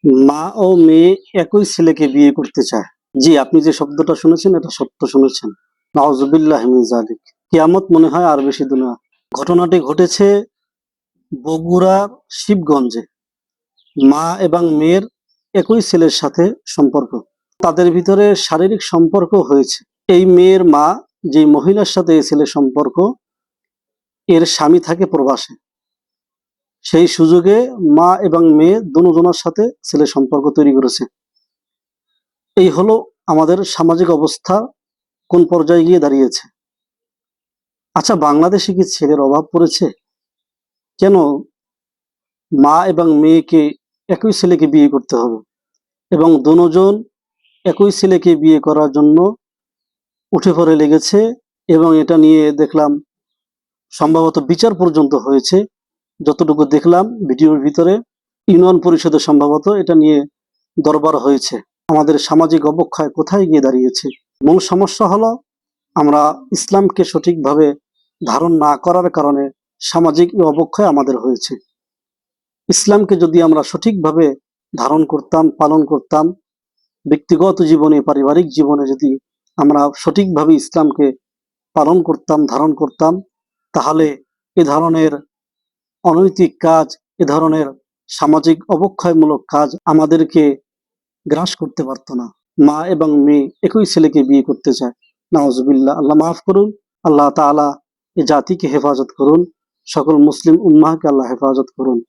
মা ও মেয়ে একই ছেলেকে বিয়ে করতে চায়। জি, আপনি যে শব্দটা শুনেছেন এটা সত্য শুনেছেন। নাউজুবিল্লাহি মিন যালিক। কিয়ামত মনে হয় আর বেশি দূরে না। ঘটনাটি ঘটেছে বগুড়ার শিবগঞ্জে। মা এবং মেয়ের একই ছেলের সাথে সম্পর্ক। তাদের ভিতরে শারীরিক সম্পর্ক হয়েছে। এই মেয়ের মা, যে মহিলার সাথে এই ছেলের সম্পর্ক, এর স্বামী থাকে প্রবাসে। সেই সুযোগে মা এবং মেয়ে দুজনের সাথে ছেলে সম্পর্ক তৈরি করেছে। এই হলো আমাদের সামাজিক অবস্থা কোন পর্যায়ে গিয়ে দাঁড়িয়েছে। আচ্ছা, বাংলাদেশে কি ছেলের অভাব পড়েছে? কেন মা এবং মেয়েকে একই ছেলেকে বিয়ে করতে হবে এবং দুজন একই ছেলেকে বিয়ে করার জন্য উঠে পড়ে লেগেছে এবং এটা নিয়ে দেখলাম সম্ভবত বিচার পর্যন্ত হয়েছে। যতটুকু দেখলাম ভিডিওর ভিতরে ইউনিয়ন পরিষদে সম্ভবত এটা নিয়ে দরবার হয়েছে। আমাদের সামাজিক অবক্ষয় কোথায় গিয়ে দাঁড়িয়েছে? মূল সমস্যা হলো আমরা ইসলামকে সঠিকভাবে ধারণ না করার কারণে সামাজিক এই অবক্ষয় আমাদের হয়েছে। ইসলামকে যদি আমরা সঠিকভাবে ধারণ করতাম, পালন করতাম, ব্যক্তিগত জীবনে, পারিবারিক জীবনে যদি আমরা সঠিকভাবে ইসলামকে পালন করতাম, ধারণ করতাম, তাহলে এ ধরনের অনৈতিক কাজ, এ ধরনের সামাজিক অবক্ষয়মূলক কাজ আমাদেরকে গ্রাস করতে পারত না। মা এবং মেয়ে একই ছেলেকে বিয়ে করতে চায়। নাউজুবিল্লাহ। আল্লাহ মাফ করুন। আল্লাহ তাআলা এ জাতিকে হেফাজত করুন। সকল মুসলিম উম্মাহকে আল্লাহ হেফাজত করুন।